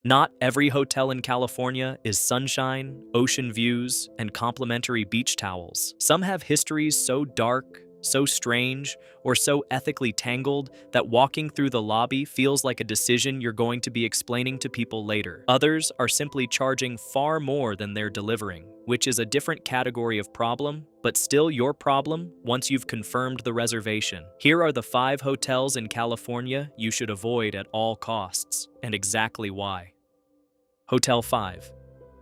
Not every hotel in California is sunshine, ocean views, and complimentary beach towels. Some have histories so dark, so strange, or so ethically tangled that walking through the lobby feels like a decision you're going to be explaining to people later. Others are simply charging far more than they're delivering, which is a different category of problem, but still your problem once you've confirmed the reservation. Here are the 5 hotels in California you should avoid at all costs, and exactly why. Hotel 5.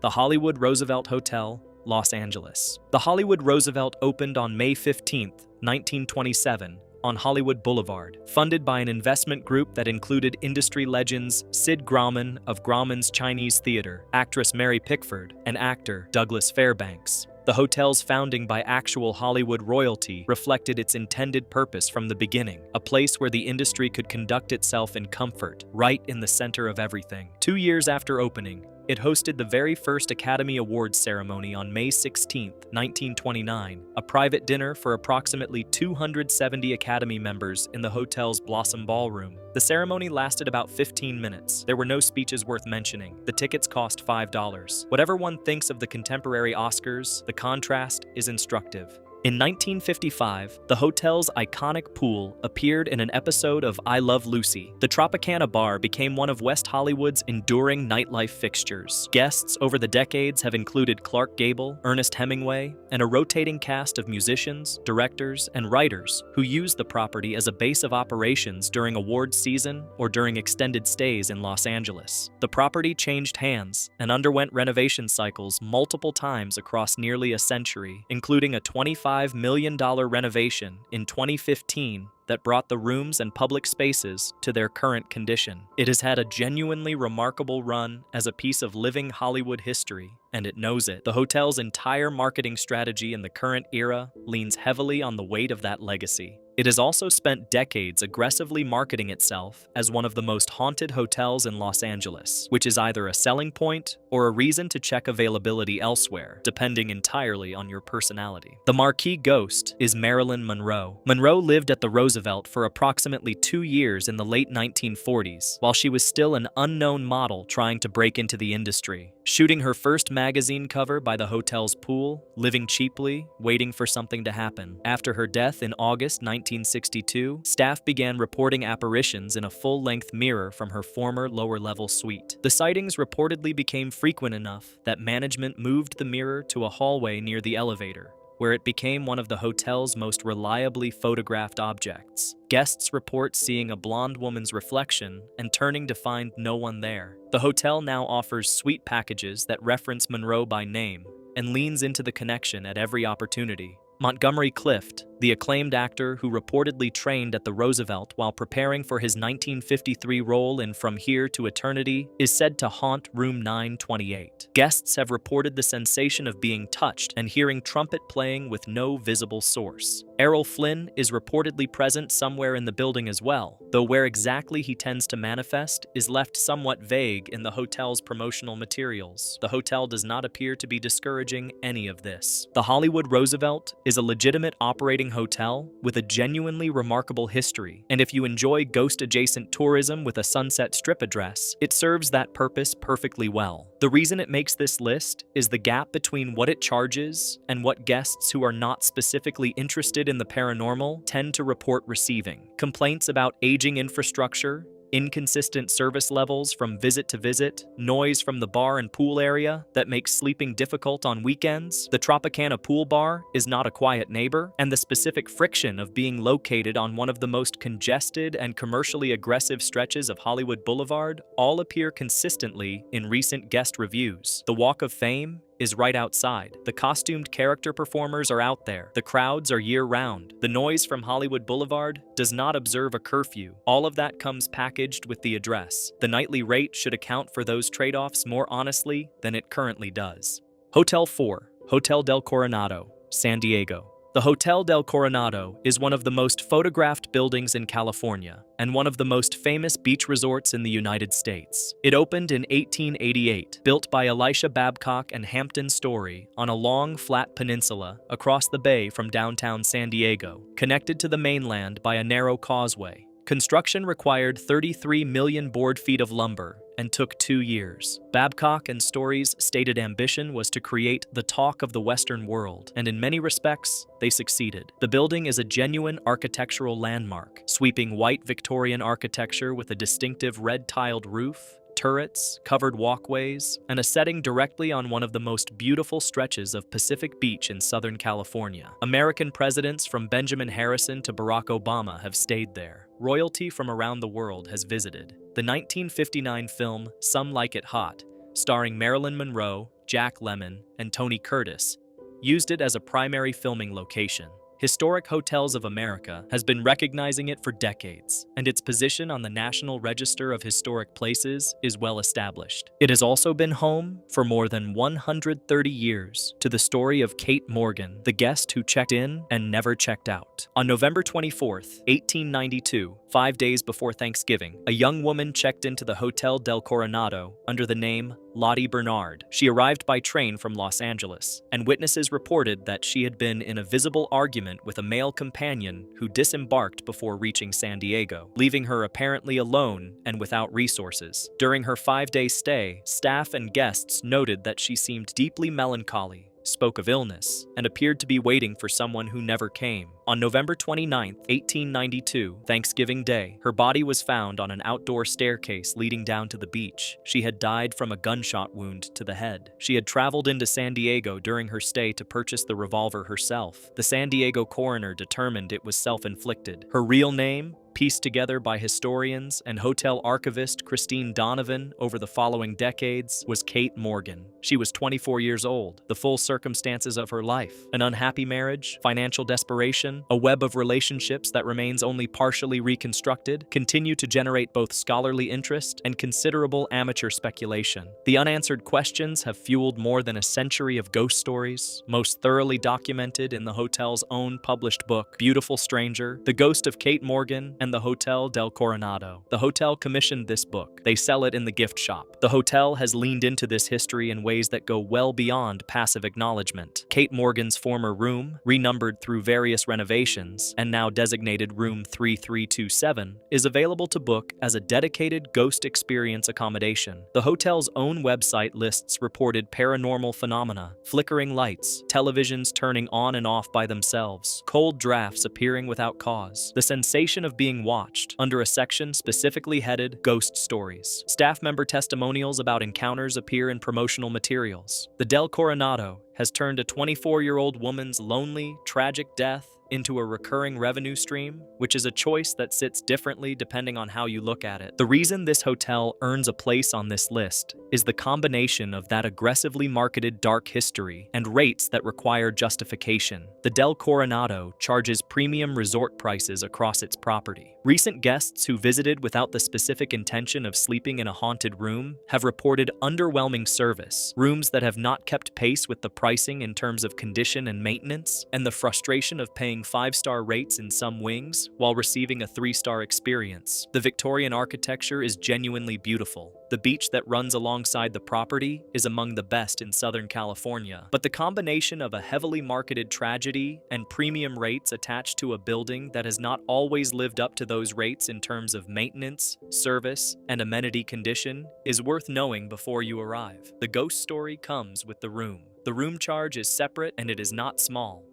The Hollywood Roosevelt Hotel, Los Angeles. The Hollywood Roosevelt opened on May 15, 1927, on Hollywood Boulevard, funded by an investment group that included industry legends Sid Grauman of Grauman's Chinese Theater, actress Mary Pickford, and actor Douglas Fairbanks. The hotel's founding by actual Hollywood royalty reflected its intended purpose from the beginning, a place where the industry could conduct itself in comfort, right in the center of everything. 2 years after opening, it hosted the very first Academy Awards ceremony on May 16, 1929, a private dinner for approximately 270 Academy members in the hotel's Blossom Ballroom. The ceremony lasted about 15 minutes. There were no speeches worth mentioning. The tickets cost $5. Whatever one thinks of the contemporary Oscars, the contrast is instructive. In 1955, the hotel's iconic pool appeared in an episode of I Love Lucy. The Tropicana bar became one of West Hollywood's enduring nightlife fixtures. Guests over the decades have included Clark Gable, Ernest Hemingway, and a rotating cast of musicians, directors, and writers who used the property as a base of operations during awards season or during extended stays in Los Angeles. The property changed hands and underwent renovation cycles multiple times across nearly a century, including a $25 million renovation in 2015 that brought the rooms and public spaces to their current condition. It has had a genuinely remarkable run as a piece of living Hollywood history, and it knows it. The hotel's entire marketing strategy in the current era leans heavily on the weight of that legacy. It has also spent decades aggressively marketing itself as one of the most haunted hotels in Los Angeles, which is either a selling point or a reason to check availability elsewhere, depending entirely on your personality. The marquee ghost is Marilyn Monroe. Monroe lived at the Roosevelt for approximately 2 years in the late 1940s, while she was still an unknown model trying to break into the industry. Shooting her first magazine cover by the hotel's pool, living cheaply, waiting for something to happen. After her death in August 1962, staff began reporting apparitions in a full-length mirror from her former lower-level suite. The sightings reportedly became frequent enough that management moved the mirror to a hallway near the elevator, where it became one of the hotel's most reliably photographed objects. Guests report seeing a blonde woman's reflection and turning to find no one there. The hotel now offers suite packages that reference Monroe by name and leans into the connection at every opportunity. Montgomery Clift, the acclaimed actor who reportedly trained at the Roosevelt while preparing for his 1953 role in From Here to Eternity, is said to haunt room 928. Guests have reported the sensation of being touched and hearing trumpet playing with no visible source. Errol Flynn is reportedly present somewhere in the building as well, though where exactly he tends to manifest is left somewhat vague in the hotel's promotional materials. The hotel does not appear to be discouraging any of this. The Hollywood Roosevelt is a legitimate operating hotel with a genuinely remarkable history, and if you enjoy ghost-adjacent tourism with a Sunset Strip address, it serves that purpose perfectly well. The reason it makes this list is the gap between what it charges and what guests who are not specifically interested in the paranormal tend to report receiving. Complaints about aging infrastructure, inconsistent service levels from visit to visit, noise from the bar and pool area that makes sleeping difficult on weekends, the Tropicana pool bar is not a quiet neighbor, and the specific friction of being located on one of the most congested and commercially aggressive stretches of Hollywood Boulevard all appear consistently in recent guest reviews. The Walk of Fame is right outside. The costumed character performers are out there. The crowds are year-round. The noise from Hollywood Boulevard does not observe a curfew. All of that comes packaged with the address. The nightly rate should account for those trade-offs more honestly than it currently does. Hotel 4, Hotel del Coronado, San Diego. The Hotel del Coronado is one of the most photographed buildings in California and one of the most famous beach resorts in the United States. It opened in 1888, built by Elisha Babcock and Hampton Story on a long, flat peninsula across the bay from downtown San Diego, connected to the mainland by a narrow causeway. Construction required 33 million board feet of lumber and took 2 years. Babcock and Story's stated ambition was to create the talk of the Western world, and in many respects, they succeeded. The building is a genuine architectural landmark, sweeping white Victorian architecture with a distinctive red-tiled roof, turrets, covered walkways, and a setting directly on one of the most beautiful stretches of Pacific Beach in Southern California. American presidents from Benjamin Harrison to Barack Obama have stayed there. Royalty from around the world has visited. The 1959 film Some Like It Hot, starring Marilyn Monroe, Jack Lemmon, and Tony Curtis, used it as a primary filming location. Historic Hotels of America has been recognizing it for decades, and its position on the National Register of Historic Places is well established. It has also been home for more than 130 years to the story of Kate Morgan, the guest who checked in and never checked out. On November 24, 1892, 5 days before Thanksgiving, a young woman checked into the Hotel del Coronado under the name Lottie Bernard. She arrived by train from Los Angeles, and witnesses reported that she had been in a visible argument with a male companion who disembarked before reaching San Diego, leaving her apparently alone and without resources. During her 5-day stay, staff and guests noted that she seemed deeply melancholy, spoke of illness, and appeared to be waiting for someone who never came. On November 29, 1892, Thanksgiving Day, her body was found on an outdoor staircase leading down to the beach. She had died from a gunshot wound to the head. She had traveled into San Diego during her stay to purchase the revolver herself. The San Diego coroner determined it was self-inflicted. Her real name, pieced together by historians and hotel archivist Christine Donovan over the following decades, was Kate Morgan. She was 24 years old. The full circumstances of her life, an unhappy marriage, financial desperation, a web of relationships that remains only partially reconstructed, continue to generate both scholarly interest and considerable amateur speculation. The unanswered questions have fueled more than a century of ghost stories, most thoroughly documented in the hotel's own published book, Beautiful Stranger, The Ghost of Kate Morgan, and the Hotel del Coronado. The hotel commissioned this book. They sell it in the gift shop. The hotel has leaned into this history in ways that go well beyond passive acknowledgement. Kate Morgan's former room, renumbered through various renovations, and now designated Room 3327, is available to book as a dedicated ghost experience accommodation. The hotel's own website lists reported paranormal phenomena, flickering lights, televisions turning on and off by themselves, cold drafts appearing without cause, the sensation of being watched, under a section specifically headed Ghost Stories. Staff member testimonials about encounters appear in promotional materials. The Del Coronado has turned a 24-year-old woman's lonely, tragic death into a recurring revenue stream, which is a choice that sits differently depending on how you look at it. The reason this hotel earns a place on this list is the combination of that aggressively marketed dark history and rates that require justification. The Del Coronado charges premium resort prices across its property. Recent guests who visited without the specific intention of sleeping in a haunted room have reported underwhelming service, rooms that have not kept pace with the pricing in terms of condition and maintenance, and the frustration of paying 5-star rates in some wings while receiving a 3-star experience. The Victorian architecture is genuinely beautiful. The beach that runs alongside the property is among the best in Southern California. But the combination of a heavily marketed tragedy and premium rates attached to a building that has not always lived up to those rates in terms of maintenance, service, and amenity condition is worth knowing before you arrive. The ghost story comes with the room. The room charge is separate and it is not small.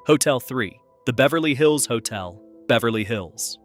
Hotel 3. The Beverly Hills Hotel, Beverly Hills.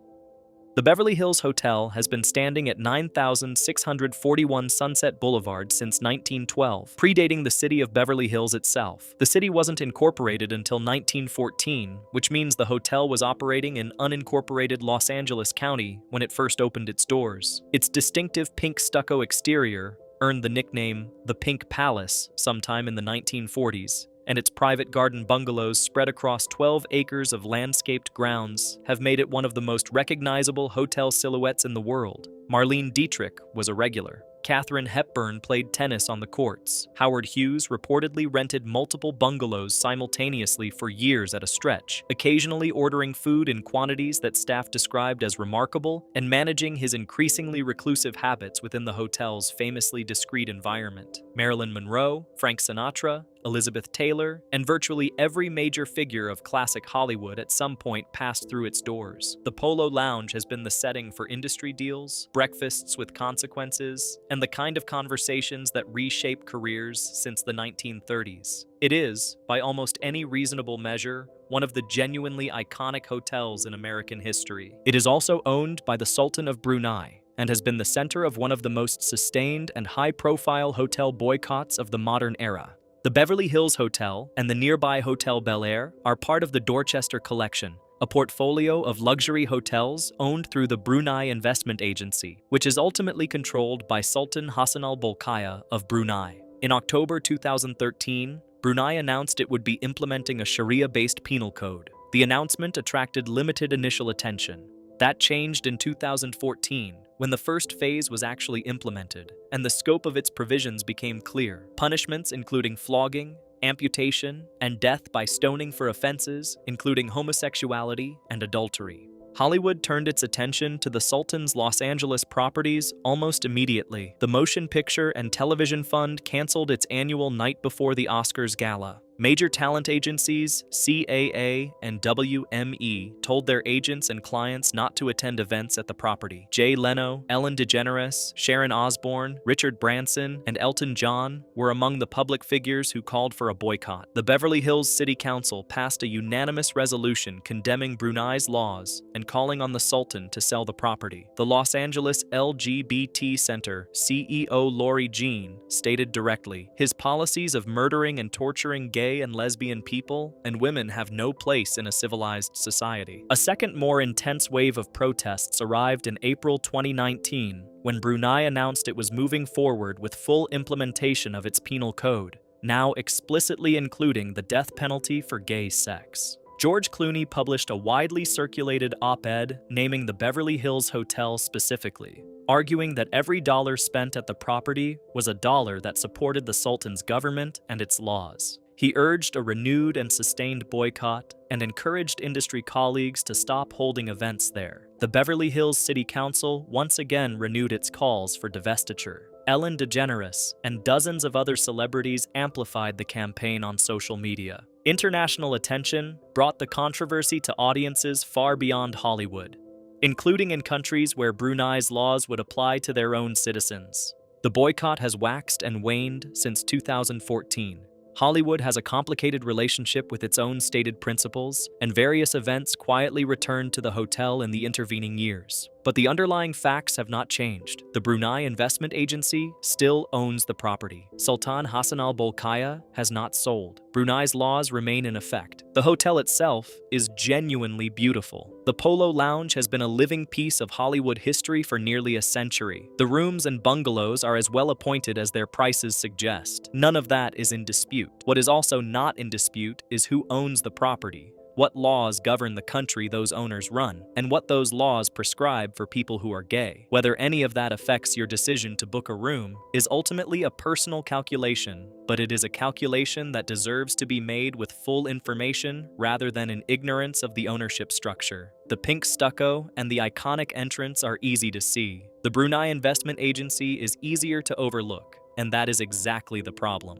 The Beverly Hills Hotel has been standing at 9,641 Sunset Boulevard since 1912, predating the city of Beverly Hills itself. The city wasn't incorporated until 1914, which means the hotel was operating in unincorporated Los Angeles County when it first opened its doors. Its distinctive pink stucco exterior earned the nickname the Pink Palace sometime in the 1940s, and its private garden bungalows spread across 12 acres of landscaped grounds have made it one of the most recognizable hotel silhouettes in the world. Marlene Dietrich was a regular. Katharine Hepburn played tennis on the courts. Howard Hughes reportedly rented multiple bungalows simultaneously for years at a stretch, occasionally ordering food in quantities that staff described as remarkable and managing his increasingly reclusive habits within the hotel's famously discreet environment. Marilyn Monroe, Frank Sinatra, Elizabeth Taylor, and virtually every major figure of classic Hollywood at some point passed through its doors. The Polo Lounge has been the setting for industry deals, breakfasts with consequences, and the kind of conversations that reshape careers since the 1930s. It is, by almost any reasonable measure, one of the genuinely iconic hotels in American history. It is also owned by the Sultan of Brunei, and has been the center of one of the most sustained and high-profile hotel boycotts of the modern era. The Beverly Hills Hotel and the nearby Hotel Bel Air are part of the Dorchester Collection, a portfolio of luxury hotels owned through the Brunei Investment Agency, which is ultimately controlled by Sultan Hassan al-Bolkiah of Brunei. In October 2013, Brunei announced it would be implementing a Sharia-based penal code. The announcement attracted limited initial attention. That changed in 2014, when the first phase was actually implemented, and the scope of its provisions became clear. Punishments including flogging, amputation, and death by stoning for offenses, including homosexuality and adultery. Hollywood turned its attention to the Sultan's Los Angeles properties almost immediately. The Motion Picture and Television Fund canceled its annual Night Before the Oscars gala. Major talent agencies, CAA and WME, told their agents and clients not to attend events at the property. Jay Leno, Ellen DeGeneres, Sharon Osbourne, Richard Branson, and Elton John were among the public figures who called for a boycott. The Beverly Hills City Council passed a unanimous resolution condemning Brunei's laws and calling on the Sultan to sell the property. The Los Angeles LGBT Center CEO Lori Jean stated directly, "His policies of murdering and torturing gay and lesbian people and women have no place in a civilized society." A second, more intense wave of protests arrived in April 2019, when Brunei announced it was moving forward with full implementation of its penal code, now explicitly including the death penalty for gay sex. George Clooney published a widely circulated op-ed naming the Beverly Hills Hotel specifically, arguing that every dollar spent at the property was a dollar that supported the Sultan's government and its laws. He urged a renewed and sustained boycott and encouraged industry colleagues to stop holding events there. The Beverly Hills City Council once again renewed its calls for divestiture. Ellen DeGeneres and dozens of other celebrities amplified the campaign on social media. International attention brought the controversy to audiences far beyond Hollywood, including in countries where Brunei's laws would apply to their own citizens. The boycott has waxed and waned since 2014. Hollywood has a complicated relationship with its own stated principles, and various events quietly returned to the hotel in the intervening years. But the underlying facts have not changed. The Brunei Investment Agency still owns the property. Sultan Hassan al-Bolkiah has not sold. Brunei's laws remain in effect. The hotel itself is genuinely beautiful. The Polo Lounge has been a living piece of Hollywood history for nearly a century. The rooms and bungalows are as well appointed as their prices suggest. None of that is in dispute. What is also not in dispute is who owns the property, what laws govern the country those owners run, and what those laws prescribe for people who are gay. Whether any of that affects your decision to book a room is ultimately a personal calculation, but it is a calculation that deserves to be made with full information rather than in ignorance of the ownership structure. The pink stucco and the iconic entrance are easy to see. The Brunei Investment Agency is easier to overlook, and that is exactly the problem.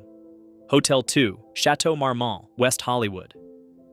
Hotel 2, Chateau Marmont, West Hollywood.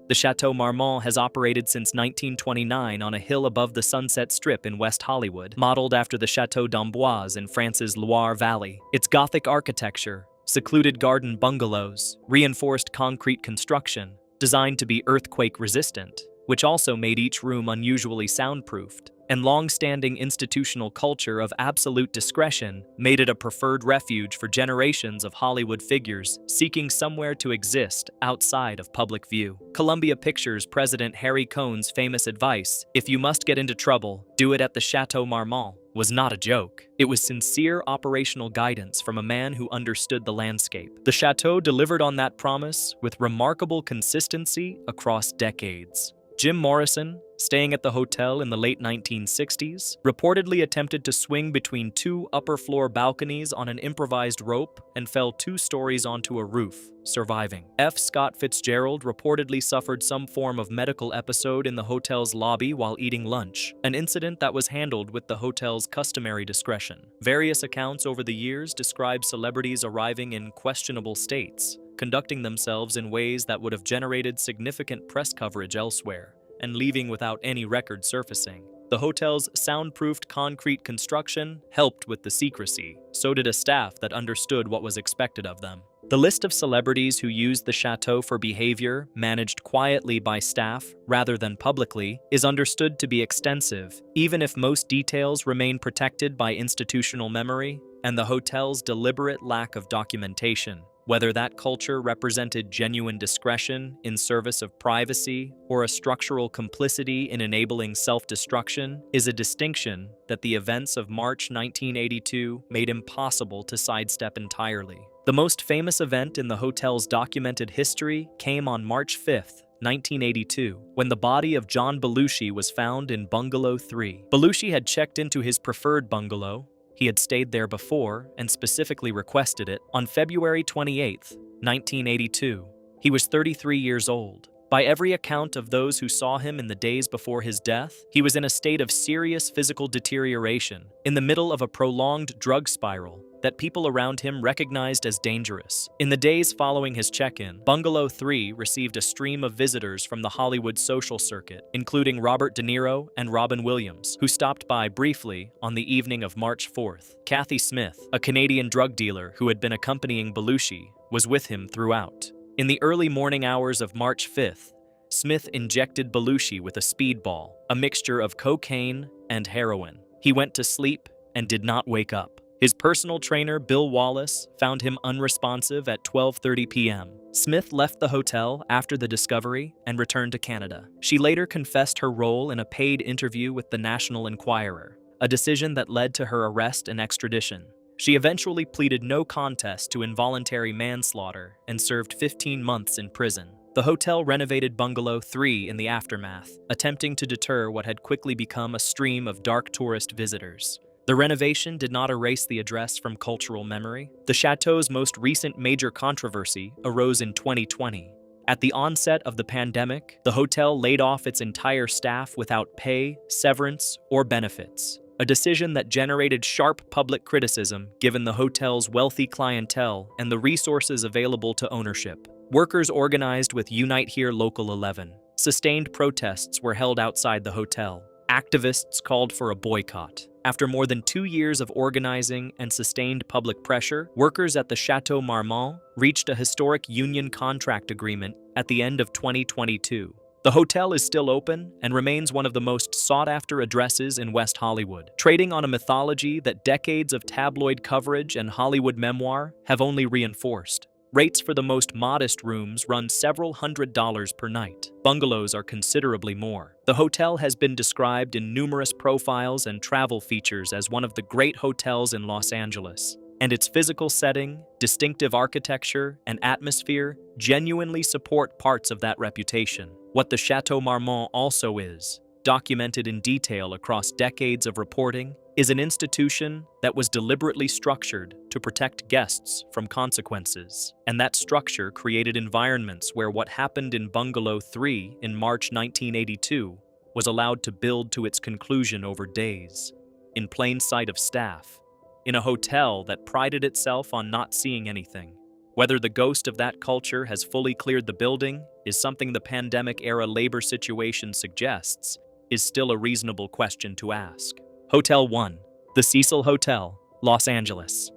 The Chateau Marmont has operated since 1929 on a hill above the Sunset Strip in West Hollywood, modeled after the Chateau d'Amboise in France's Loire Valley. Its Gothic architecture, secluded garden bungalows, reinforced concrete construction, designed to be earthquake-resistant, which also made each room unusually soundproofed, and long-standing institutional culture of absolute discretion made it a preferred refuge for generations of Hollywood figures seeking somewhere to exist outside of public view. Columbia Pictures president Harry Cohn's famous advice, "If you must get into trouble, do it at the Chateau Marmont," was not a joke. It was sincere operational guidance from a man who understood the landscape. The chateau delivered on that promise with remarkable consistency across decades. Jim Morrison, staying at the hotel in the late 1960s, reportedly attempted to swing between two upper-floor balconies on an improvised rope and fell 2 stories onto a roof, surviving. F. Scott Fitzgerald reportedly suffered some form of medical episode in the hotel's lobby while eating lunch, an incident that was handled with the hotel's customary discretion. Various accounts over the years describe celebrities arriving in questionable states, conducting themselves in ways that would have generated significant press coverage elsewhere, and leaving without any record surfacing. The hotel's soundproofed concrete construction helped with the secrecy, so did a staff that understood what was expected of them. The list of celebrities who used the chateau for behavior managed quietly by staff rather than publicly is understood to be extensive, even if most details remain protected by institutional memory and the hotel's deliberate lack of documentation. Whether that culture represented genuine discretion in service of privacy or a structural complicity in enabling self-destruction is a distinction that the events of March 1982 made impossible to sidestep entirely. The most famous event in the hotel's documented history came on March 5, 1982, when the body of John Belushi was found in Bungalow 3. Belushi had checked into his preferred bungalow. He had stayed there before and specifically requested it on February 28, 1982. He was 33 years old. By every account of those who saw him in the days before his death, he was in a state of serious physical deterioration, in the middle of a prolonged drug spiral that people around him recognized as dangerous. In the days following his check-in, Bungalow 3 received a stream of visitors from the Hollywood social circuit, including Robert De Niro and Robin Williams, who stopped by briefly on the evening of March 4th. Kathy Smith, a Canadian drug dealer who had been accompanying Belushi, was with him throughout. In the early morning hours of March 5th, Smith injected Belushi with a speedball, a mixture of cocaine and heroin. He went to sleep and did not wake up. His personal trainer, Bill Wallace, found him unresponsive at 12:30 p.m. Smith left the hotel after the discovery and returned to Canada. She later confessed her role in a paid interview with the National Enquirer, a decision that led to her arrest and extradition. She eventually pleaded no contest to involuntary manslaughter and served 15 months in prison. The hotel renovated Bungalow 3 in the aftermath, attempting to deter what had quickly become a stream of dark tourist visitors. The renovation did not erase the address from cultural memory. The chateau's most recent major controversy arose in 2020. At the onset of the pandemic, the hotel laid off its entire staff without pay, severance, or benefits, a decision that generated sharp public criticism given the hotel's wealthy clientele and the resources available to ownership. Workers organized with Unite Here Local 11. Sustained protests were held outside the hotel. Activists called for a boycott. After more than 2 years of organizing and sustained public pressure, workers at the Chateau Marmont reached a historic union contract agreement at the end of 2022. The hotel is still open and remains one of the most sought-after addresses in West Hollywood, trading on a mythology that decades of tabloid coverage and Hollywood memoir have only reinforced. Rates for the most modest rooms run several $100s per night. Bungalows are considerably more. The hotel has been described in numerous profiles and travel features as one of the great hotels in Los Angeles, and its physical setting, distinctive architecture, and atmosphere genuinely support parts of that reputation. What the Chateau Marmont also is, documented in detail across decades of reporting, is an institution that was deliberately structured to protect guests from consequences. And that structure created environments where what happened in Bungalow 3 in March 1982 was allowed to build to its conclusion over days, in plain sight of staff, in a hotel that prided itself on not seeing anything. Whether the ghost of that culture has fully cleared the building is something the pandemic-era labor situation suggests is still a reasonable question to ask. Hotel 1, the Cecil Hotel, Los Angeles.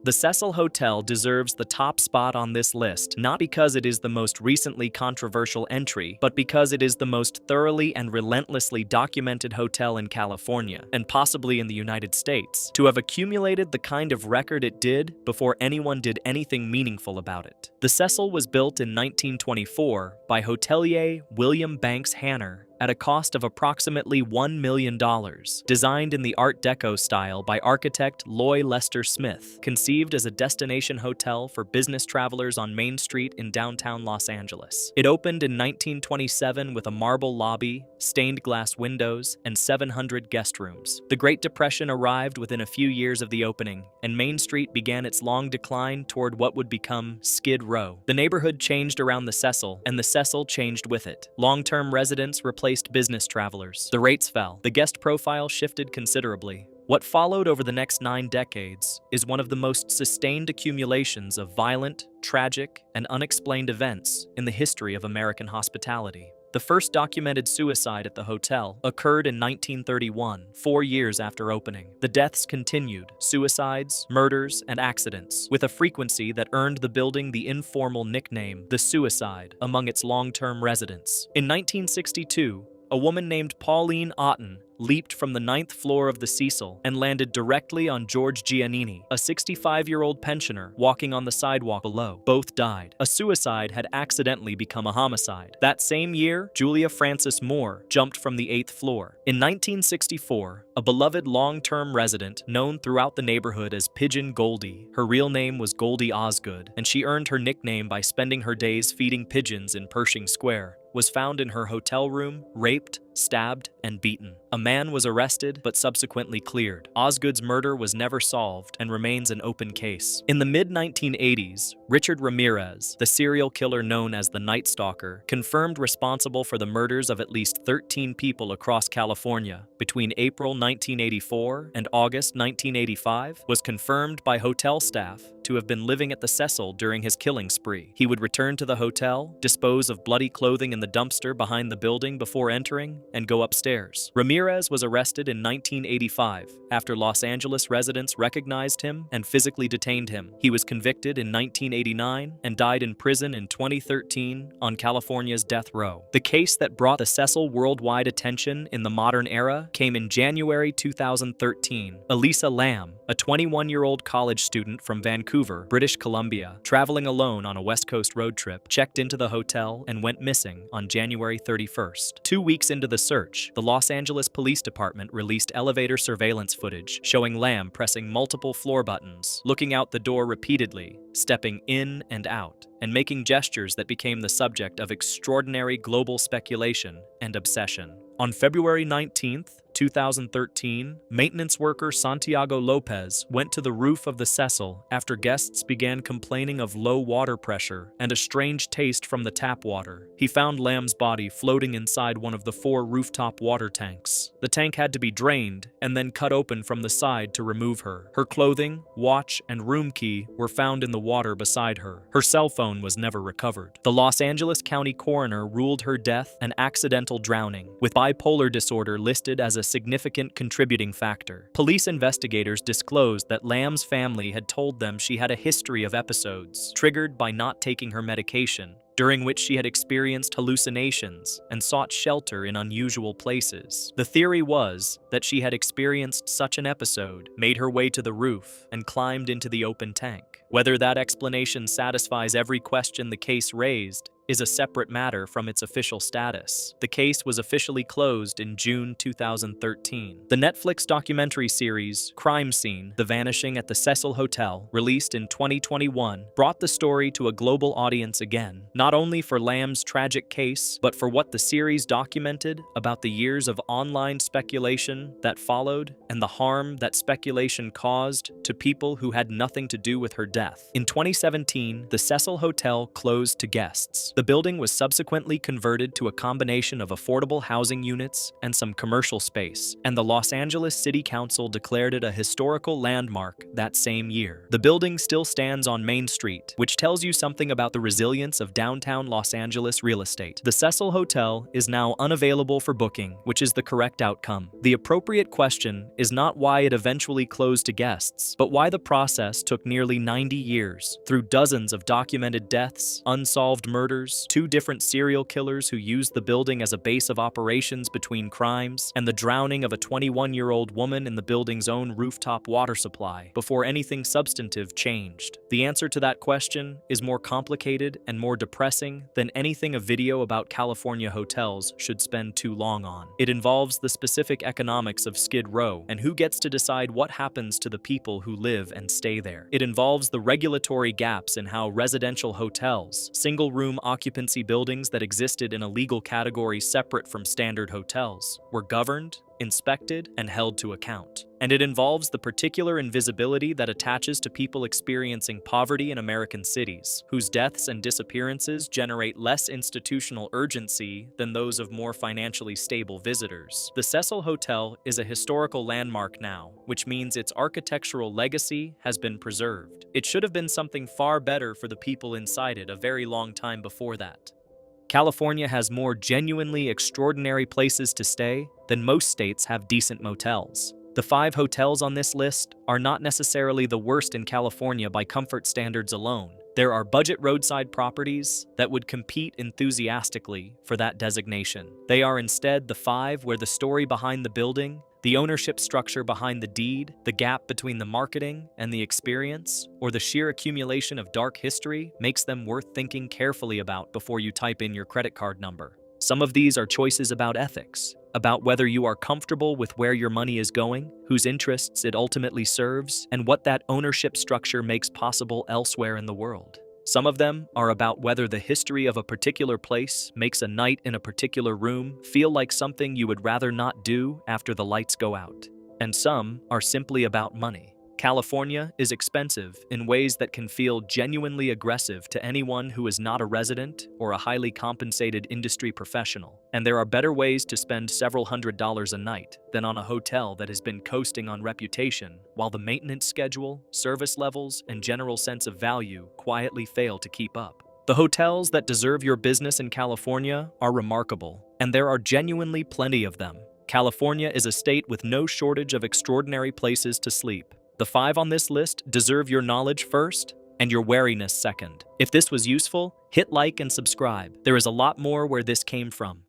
The Cecil Hotel deserves the top spot on this list, not because it is the most recently controversial entry, but because it is the most thoroughly and relentlessly documented hotel in California, and possibly in the United States, to have accumulated the kind of record it did before anyone did anything meaningful about it. The Cecil was built in 1924 by hotelier William Banks Hanner at a cost of approximately $1 million. Designed in the Art Deco style by architect Loy Lester Smith, conceived as a destination hotel for business travelers on Main Street in downtown Los Angeles. It opened in 1927 with a marble lobby, stained glass windows, and 700 guest rooms. The Great Depression arrived within a few years of the opening, and Main Street began its long decline toward what would become Skid Row. The neighborhood changed around the Cecil, and the Cecil changed with it. Long-term residents replaced business travelers. The rates fell. The guest profile shifted considerably. What followed over the next 9 decades is one of the most sustained accumulations of violent, tragic, and unexplained events in the history of American hospitality. The first documented suicide at the hotel occurred in 1931, 4 years after opening. The deaths continued, suicides, murders, and accidents, with a frequency that earned the building the informal nickname, the Suicide, among its long-term residents. In 1962, a woman named Pauline Otten leaped from the 9th floor of the Cecil and landed directly on George Giannini, a 65-year-old pensioner walking on the sidewalk below. Both died. A suicide had accidentally become a homicide. That same year, Julia Frances Moore jumped from the 8th floor. In 1964, a beloved long-term resident known throughout the neighborhood as Pigeon Goldie, her real name was Goldie Osgood, and she earned her nickname by spending her days feeding pigeons in Pershing Square, was found in her hotel room, raped, stabbed, and beaten. A man was arrested but subsequently cleared. Osgood's murder was never solved and remains an open case. In the mid-1980s, Richard Ramirez, the serial killer known as the Night Stalker, confirmed responsible for the murders of at least 13 people across California between April 1984 and August 1985, was confirmed by hotel staff to have been living at the Cecil during his killing spree. He would return to the hotel, dispose of bloody clothing in the dumpster behind the building before entering, and go upstairs. Ramirez was arrested in 1985 after Los Angeles residents recognized him and physically detained him. He was convicted in 1989 and died in prison in 2013 on California's death row. The case that brought the Cecil worldwide attention in the modern era came in January 2013. Elisa Lam, a 21-year-old college student from Vancouver, British Columbia, traveling alone on a West Coast road trip, checked into the hotel and went missing on January 31st. 2 weeks into the search, the Los Angeles Police Department released elevator surveillance footage showing Lam pressing multiple floor buttons, looking out the door repeatedly, stepping in and out, and making gestures that became the subject of extraordinary global speculation and obsession. On February 19th, 2013, maintenance worker Santiago Lopez went to the roof of the Cecil after guests began complaining of low water pressure and a strange taste from the tap water. He found Lam's body floating inside one of the 4 rooftop water tanks. The tank had to be drained and then cut open from the side to remove her. Her clothing, watch, and room key were found in the water beside her. Her cell phone was never recovered. The Los Angeles County coroner ruled her death an accidental drowning, with bipolar disorder listed as a significant contributing factor. Police investigators disclosed that Lam's family had told them she had a history of episodes triggered by not taking her medication, during which she had experienced hallucinations and sought shelter in unusual places. The theory was that she had experienced such an episode, made her way to the roof, and climbed into the open tank. Whether that explanation satisfies every question the case raised is a separate matter from its official status. The case was officially closed in June 2013. The Netflix documentary series Crime Scene: The Vanishing at the Cecil Hotel, released in 2021, brought the story to a global audience again, not only for Lam's tragic case, but for what the series documented about the years of online speculation that followed and the harm that speculation caused to people who had nothing to do with her death. In 2017, the Cecil Hotel closed to guests. The building was subsequently converted to a combination of affordable housing units and some commercial space, and the Los Angeles City Council declared it a historical landmark that same year. The building still stands on Main Street, which tells you something about the resilience of downtown Los Angeles real estate. The Cecil Hotel is now unavailable for booking, which is the correct outcome. The appropriate question is not why it eventually closed to guests, but why the process took nearly 90 years, through dozens of documented deaths, unsolved murders, murders, 2 different serial killers who used the building as a base of operations between crimes, and the drowning of a 21-year-old woman in the building's own rooftop water supply before anything substantive changed. The answer to that question is more complicated and more depressing than anything a video about California hotels should spend too long on. It involves the specific economics of Skid Row and who gets to decide what happens to the people who live and stay there. It involves the regulatory gaps in how residential hotels, single-room occupancy buildings that existed in a legal category separate from standard hotels, were governed, inspected, and held to account. And it involves the particular invisibility that attaches to people experiencing poverty in American cities, whose deaths and disappearances generate less institutional urgency than those of more financially stable visitors. The Cecil Hotel is a historical landmark now, which means its architectural legacy has been preserved. It should have been something far better for the people inside it a very long time before that. California has more genuinely extraordinary places to stay than most states have decent motels. The 5 hotels on this list are not necessarily the worst in California by comfort standards alone. There are budget roadside properties that would compete enthusiastically for that designation. They are instead the 5 where the story behind the building, the ownership structure behind the deed, the gap between the marketing and the experience, or the sheer accumulation of dark history makes them worth thinking carefully about before you type in your credit card number. Some of these are choices about ethics, about whether you are comfortable with where your money is going, whose interests it ultimately serves, and what that ownership structure makes possible elsewhere in the world. Some of them are about whether the history of a particular place makes a night in a particular room feel like something you would rather not do after the lights go out. And some are simply about money. California is expensive in ways that can feel genuinely aggressive to anyone who is not a resident or a highly compensated industry professional. And there are better ways to spend several $100s a night than on a hotel that has been coasting on reputation, while the maintenance schedule, service levels, and general sense of value quietly fail to keep up. The hotels that deserve your business in California are remarkable, and there are genuinely plenty of them. California is a state with no shortage of extraordinary places to sleep. The 5 on this list deserve your knowledge first and your wariness second. If this was useful, hit like and subscribe. There is a lot more where this came from.